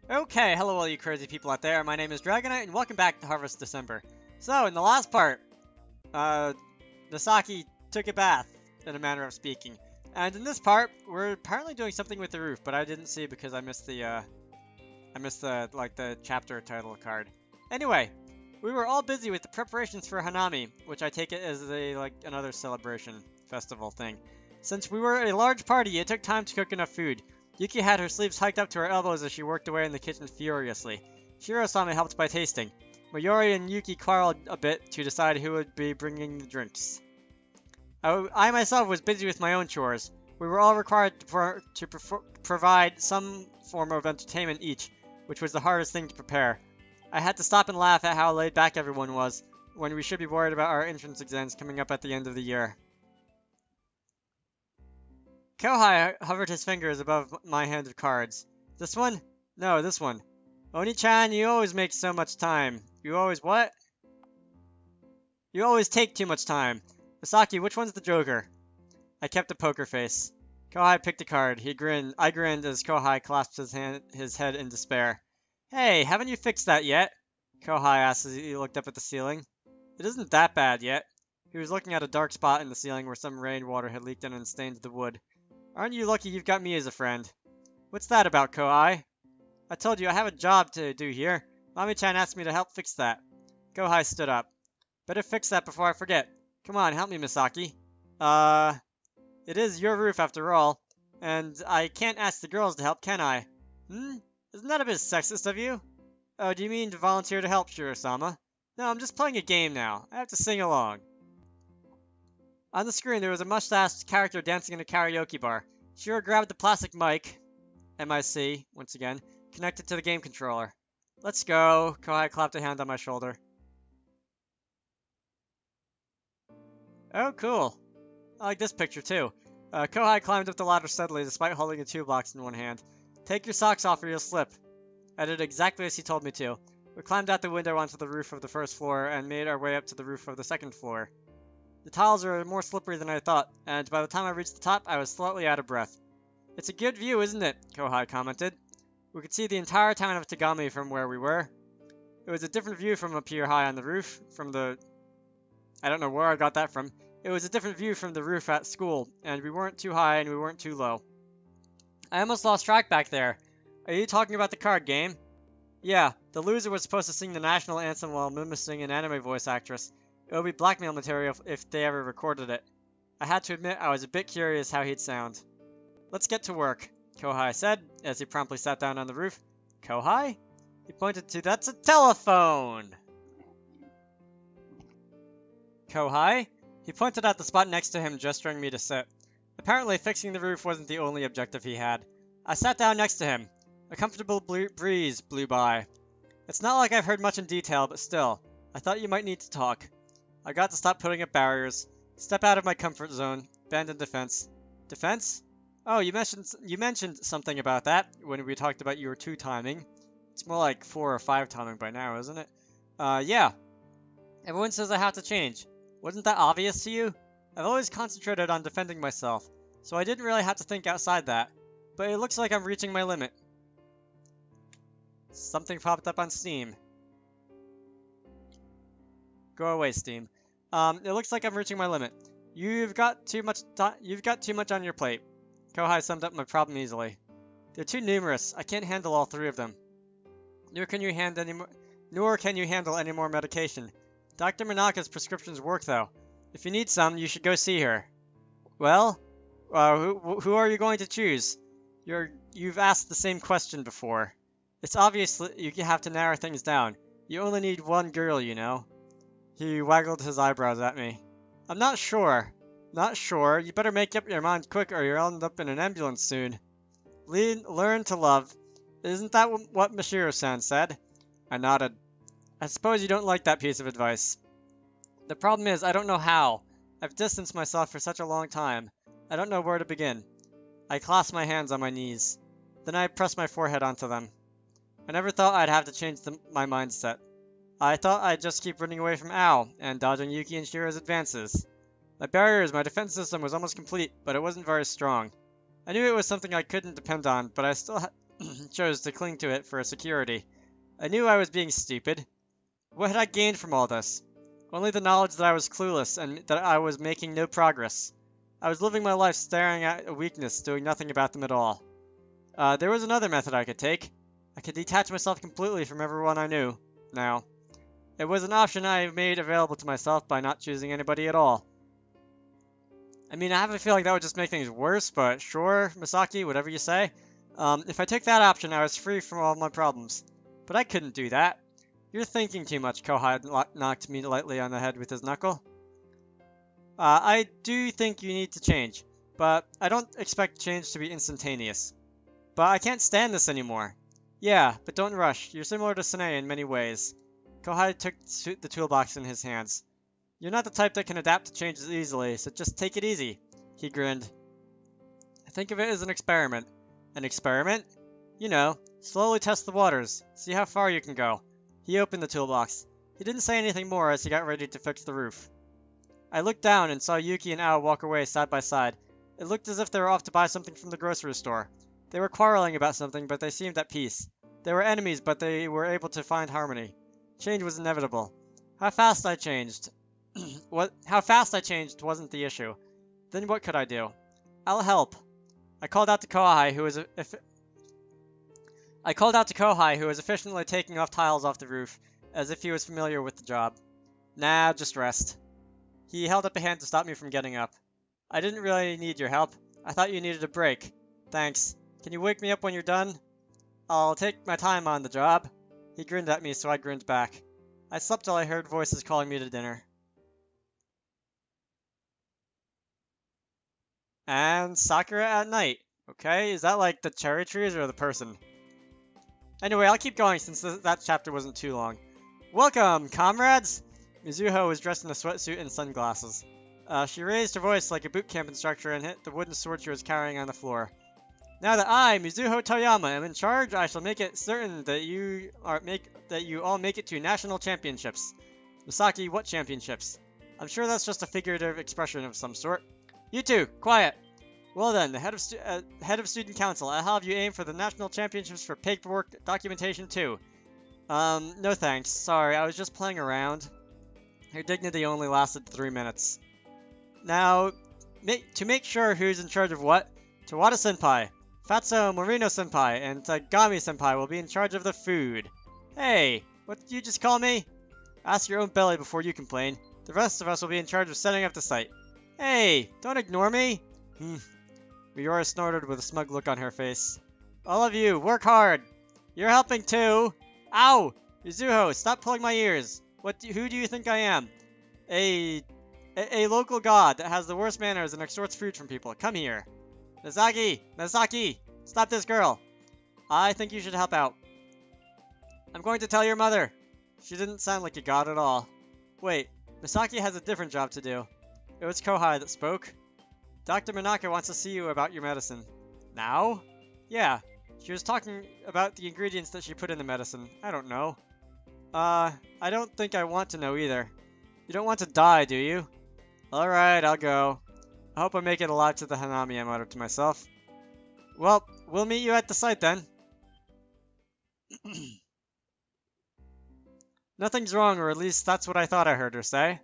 Okay, hello all you crazy people out there. My name is Dragonite, and welcome back to Harvest December. So, in the last part, Masaki took a bath, in a manner of speaking. And in this part, we're apparently doing something with the roof, but I didn't see because I missed the chapter title card. Anyway, we were all busy with the preparations for Hanami, which I take it as another celebration festival thing. Since we were a large party, it took time to cook enough food. Yuki had her sleeves hiked up to her elbows as she worked away in the kitchen furiously. Shiro-sama helped by tasting. Mayuri and Yuki quarreled a bit to decide who would be bringing the drinks. I myself was busy with my own chores. We were all required to provide some form of entertainment each, which was the hardest thing to prepare. I had to stop and laugh at how laid back everyone was, when we should be worried about our entrance exams coming up at the end of the year. Kohai hovered his fingers above my hand of cards. This one? No, this one. Oni-chan, you always make so much time. You always what? You always take too much time. Masaki, which one's the Joker? I kept a poker face. Kohai picked a card. He grinned. I grinned as Kohai clasped his head in despair. Hey, haven't you fixed that yet? Kohai asked as he looked up at the ceiling. It isn't that bad yet. He was looking at a dark spot in the ceiling where some rainwater had leaked in and stained the wood. Aren't you lucky you've got me as a friend? What's that about, Kohai? I told you I have a job to do here. Mami-chan asked me to help fix that. Kohai stood up. Better fix that before I forget. Come on, help me, Masaki. It is your roof after all. And I can't ask the girls to help, can I? Isn't that a bit sexist of you? Oh, do you mean to volunteer to help, Shiro-sama? No, I'm just playing a game now. I have to sing along. On the screen, there was a mustached character dancing in a karaoke bar. Shiro grabbed the plastic mic, MIC, once again, connected to the game controller. Let's go. Kohai clapped a hand on my shoulder. Oh, cool. I like this picture, too. Kohai climbed up the ladder steadily, despite holding a tube box in one hand. Take your socks off or you'll slip. I did exactly as he told me to. We climbed out the window onto the roof of the first floor and made our way up to the roof of the second floor. The tiles are more slippery than I thought, and by the time I reached the top, I was slightly out of breath. It's a good view, isn't it? Kohai commented. We could see the entire town of Tagami from where we were. It was a different view from up here high on the roof, I don't know where I got that from. It was a different view from the roof at school, and we weren't too high and we weren't too low. I almost lost track back there. Are you talking about the card game? Yeah, the loser was supposed to sing the national anthem while mimicking an anime voice actress. It would be blackmail material if they ever recorded it. I had to admit I was a bit curious how he'd sound. Let's get to work, Kohai said, as he promptly sat down on the roof. Kohai? He pointed to, that's a telephone! Kohai? He pointed at the spot next to him, gesturing me to sit. Apparently, fixing the roof wasn't the only objective he had. I sat down next to him. A comfortable breeze blew by. It's not like I've heard much in detail, but still, I thought you might need to talk. I got to stop putting up barriers, step out of my comfort zone, abandon defense. Defense? Oh, you mentioned something about that when we talked about your 2-timing. It's more like 4 or 5-timing by now, isn't it? Yeah. Everyone says I have to change. Wasn't that obvious to you? I've always concentrated on defending myself, so I didn't really have to think outside that. But it looks like I'm reaching my limit. Something popped up on Steam. Go away, Steam. It looks like I'm reaching my limit. You've got too much on your plate. Kohai summed up my problem easily. They're too numerous. I can't handle all 3 of them. Nor can you handle any more medication. Dr. Manaka's prescriptions work, though. If you need some, you should go see her. Well, who are you going to choose? You've asked the same question before. It's obvious you have to narrow things down. You only need one girl, you know. He waggled his eyebrows at me. I'm not sure. Not sure? You better make up your mind quick or you'll end up in an ambulance soon. Learn to love. Isn't that what Mashiro-san said? I nodded. I suppose you don't like that piece of advice. The problem is, I don't know how. I've distanced myself for such a long time. I don't know where to begin. I clasped my hands on my knees. Then I pressed my forehead onto them. I never thought I'd have to change my mindset. I thought I'd just keep running away from Ao and dodging Yuki and Shiro's advances. My defense system was almost complete, but it wasn't very strong. I knew it was something I couldn't depend on, but I still chose to cling to it for security. I knew I was being stupid. What had I gained from all this? Only the knowledge that I was clueless and that I was making no progress. I was living my life staring at a weakness, doing nothing about them at all. There was another method I could take. I could detach myself completely from everyone I knew. Now, it was an option I made available to myself by not choosing anybody at all. I mean, I have a feeling that would just make things worse, but sure, Masaki, whatever you say. If I took that option, I was free from all my problems. But I couldn't do that. You're thinking too much, Kohai knocked me lightly on the head with his knuckle. I do think you need to change, but I don't expect change to be instantaneous. But I can't stand this anymore. Yeah, but don't rush. You're similar to Sune in many ways. Kohai took the toolbox in his hands. You're not the type that can adapt to changes easily, so just take it easy. He grinned. Think of it as an experiment. An experiment? You know, slowly test the waters, see how far you can go. He opened the toolbox. He didn't say anything more as he got ready to fix the roof. I looked down and saw Yuki and Ao walk away side by side. It looked as if they were off to buy something from the grocery store. They were quarreling about something, but they seemed at peace. They were enemies, but they were able to find harmony. Change was inevitable. How fast I changed. How fast I changed wasn't the issue. Then what could I do? I'll help. I called out to Kohai, who was efficiently taking off tiles off the roof, as if he was familiar with the job. Nah, just rest. He held up a hand to stop me from getting up. I didn't really need your help. I thought you needed a break. Thanks. Can you wake me up when you're done? I'll take my time on the job. He grinned at me, so I grinned back. I slept till I heard voices calling me to dinner. And Sakura at night. Okay, is that like the cherry trees or the person? Anyway, I'll keep going since that chapter wasn't too long. Welcome, comrades! Mizuho was dressed in a sweatsuit and sunglasses. She raised her voice like a boot camp instructor and hit the wooden sword she was carrying on the floor. Now that I, Mizuho Toyama, am in charge, I shall make it certain that you all make it to national championships. Masaki, what championships? I'm sure that's just a figurative expression of some sort. You two, quiet! Well then, the head of student council, I'll have you aim for the national championships for paperwork documentation too. No thanks. Sorry, I was just playing around. Her dignity only lasted 3 minutes. Now, to make sure who's in charge of what, Tawada-senpai, Fatso Morino-senpai, and Tagami-senpai will be in charge of the food. Hey, what did you just call me? Ask your own belly before you complain. The rest of us will be in charge of setting up the site. Hey, don't ignore me. Miura snorted with a smug look on her face. All of you, work hard. You're helping too. Ow! Mizuho, stop pulling my ears. Who do you think I am? A local god that has the worst manners and extorts food from people. Come here. Masaki, stop this girl. I think you should help out. I'm going to tell your mother. She didn't sound like a god at all. Wait, Masaki has a different job to do. It was Kohai that spoke. Dr. Manaka wants to see you about your medicine. Now? Yeah, she was talking about the ingredients that she put in the medicine. I don't know. I don't think I want to know either. You don't want to die, do you? Alright, I'll go. I hope I make it alive to the Hanami I muttered to myself. Well, we'll meet you at the site then. Nothing's wrong, or at least that's what I thought I heard her say.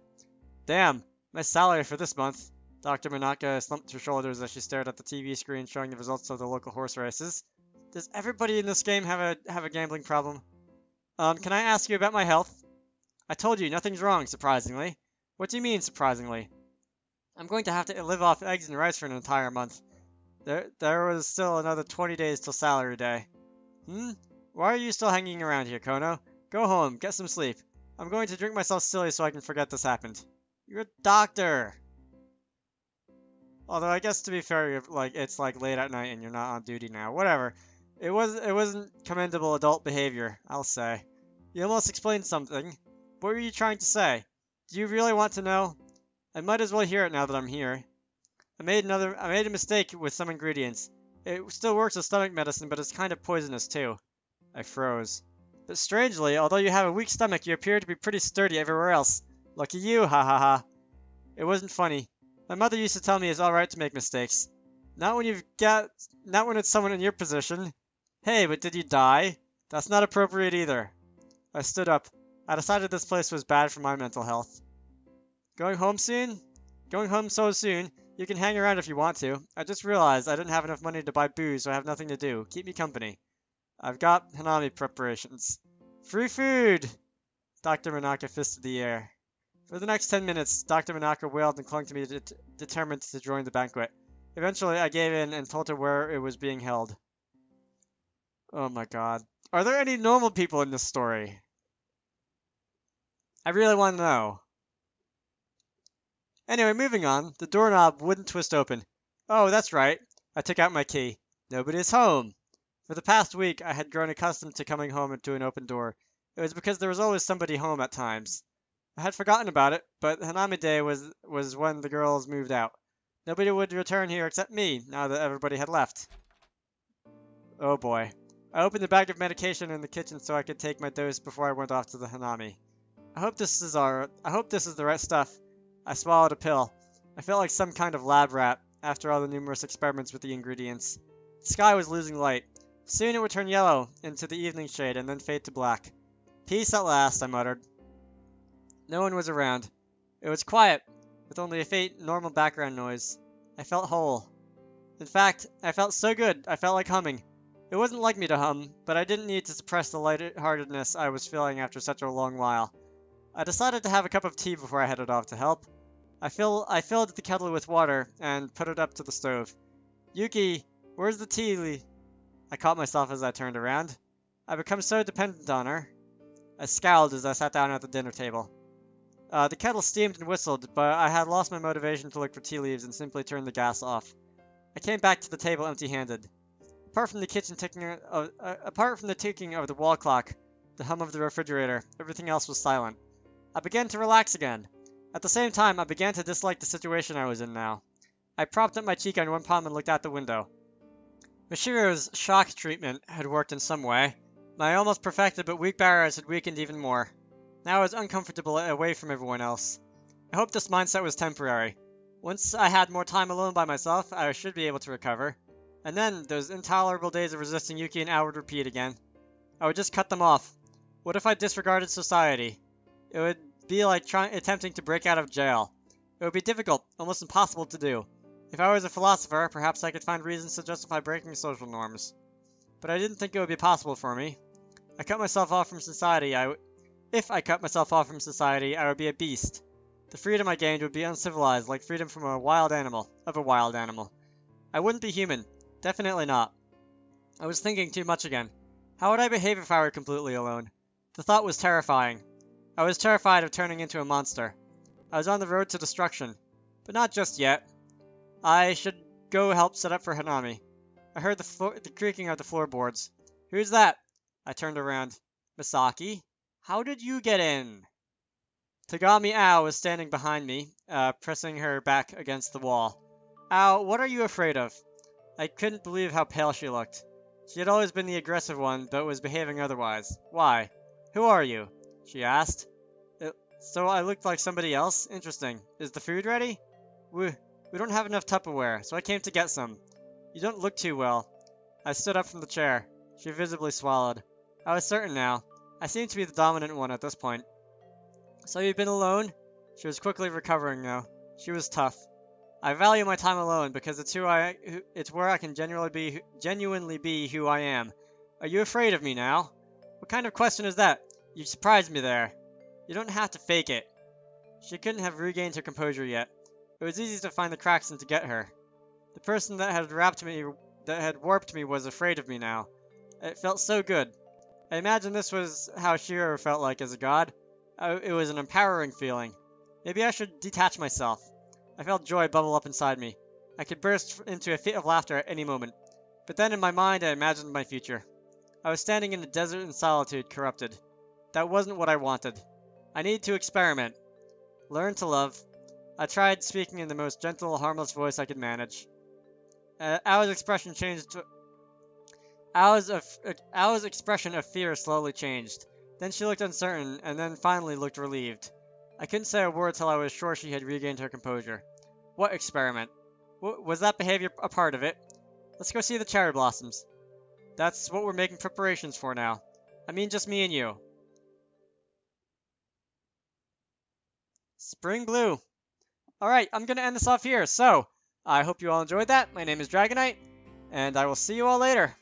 Damn, my salary for this month. Dr. Manaka slumped her shoulders as she stared at the TV screen showing the results of the local horse races. Does everybody in this game have a gambling problem? Can I ask you about my health? I told you, nothing's wrong, surprisingly. What do you mean, surprisingly? I'm going to have to live off eggs and rice for an entire month. There was still another 20 days till salary day. Why are you still hanging around here, Konno? Go home, get some sleep. I'm going to drink myself silly so I can forget this happened. You're a doctor! Although I guess to be fair, it's late at night and you're not on duty now. Whatever. It wasn't commendable adult behavior, I'll say. You almost explained something. What were you trying to say? Do you really want to know? I might as well hear it now that I'm here. I made a mistake with some ingredients. It still works as stomach medicine, but it's kind of poisonous too. I froze. But strangely, although you have a weak stomach, you appear to be pretty sturdy everywhere else. Lucky you, ha ha ha. It wasn't funny. My mother used to tell me it's alright to make mistakes. Not when it's someone in your position. Hey, but did you die? That's not appropriate either. I stood up. I decided this place was bad for my mental health. Going home soon? Going home so soon? You can hang around if you want to. I just realized I didn't have enough money to buy booze, so I have nothing to do. Keep me company. I've got Hanami preparations. Free food! Dr. Manaka fisted the air. For the next 10 minutes, Dr. Manaka wailed and clung to me, determined to join the banquet. Eventually, I gave in and told her where it was being held. Oh my god. Are there any normal people in this story? I really want to know. Anyway, moving on. The doorknob wouldn't twist open. Oh, that's right. I took out my key. Nobody's home. For the past week, I had grown accustomed to coming home to an open door. It was because there was always somebody home at times. I had forgotten about it, but Hanami Day was when the girls moved out. Nobody would return here except me, now that everybody had left. Oh boy. I opened a bag of medication in the kitchen so I could take my dose before I went off to the Hanami. I hope this is the right stuff. I swallowed a pill. I felt like some kind of lab rat after all the numerous experiments with the ingredients. The sky was losing light. Soon it would turn yellow into the evening shade and then fade to black. Peace at last, I muttered. No one was around. It was quiet, with only a faint, normal background noise. I felt whole. In fact, I felt so good, I felt like humming. It wasn't like me to hum, but I didn't need to suppress the lightheartedness I was feeling after such a long while. I decided to have a cup of tea before I headed off to help. I filled the kettle with water and put it up to the stove. Yuki, where's the tea? I caught myself as I turned around. I become so dependent on her. I scowled as I sat down at the dinner table. The kettle steamed and whistled, but I had lost my motivation to look for tea leaves and simply turned the gas off. I came back to the table empty-handed. Apart from the ticking of the wall clock, the hum of the refrigerator, everything else was silent. I began to relax again. At the same time, I began to dislike the situation I was in now. I propped up my cheek on one palm and looked out the window. Mashiro's shock treatment had worked in some way. My almost perfected but weak barriers had weakened even more. Now I was uncomfortable away from everyone else. I hoped this mindset was temporary. Once I had more time alone by myself, I should be able to recover. And then, those intolerable days of resisting Yuki and Al would repeat again. I would just cut them off. What if I disregarded society? It would be like attempting to break out of jail. It would be difficult, almost impossible to do. If I was a philosopher, perhaps I could find reasons to justify breaking social norms. But I didn't think it would be possible for me. If I cut myself off from society, I would be a beast. The freedom I gained would be uncivilized, like freedom from a wild animal. I wouldn't be human. Definitely not. I was thinking too much again. How would I behave if I were completely alone? The thought was terrifying. I was terrified of turning into a monster. I was on the road to destruction. But not just yet. I should go help set up for Hanami. I heard the creaking of the floorboards. Who's that? I turned around. Masaki? How did you get in? Tagami Ao was standing behind me, pressing her back against the wall. Ao, what are you afraid of? I couldn't believe how pale she looked. She had always been the aggressive one, but was behaving otherwise. Why? Who are you? She asked. So I looked like somebody else? Interesting. Is the food ready? We don't have enough Tupperware, so I came to get some. You don't look too well. I stood up from the chair. She visibly swallowed. I was certain now. I seemed to be the dominant one at this point. So you've been alone? She was quickly recovering now. She was tough. I value my time alone because it's where I can genuinely be who I am. Are you afraid of me now? What kind of question is that? You surprised me there. You don't have to fake it. She couldn't have regained her composure yet. It was easy to find the cracks and to get her. The person that had warped me was afraid of me now. It felt so good. I imagine this was how Shiro felt like as a god. It was an empowering feeling. Maybe I should detach myself. I felt joy bubble up inside me. I could burst into a fit of laughter at any moment. But then in my mind I imagined my future. I was standing in a desert in solitude, corrupted. That wasn't what I wanted. I needed to experiment. Learn to love. I tried speaking in the most gentle, harmless voice I could manage. Ao's expression changed. Ao's expression of fear slowly changed. Then she looked uncertain, and then finally looked relieved. I couldn't say a word till I was sure she had regained her composure. What experiment? Was that behavior a part of it? Let's go see the cherry blossoms. That's what we're making preparations for now. I mean, just me and you. Spring Blue. Alright, I'm gonna end this off here. So, I hope you all enjoyed that. My name is Dragonite, and I will see you all later.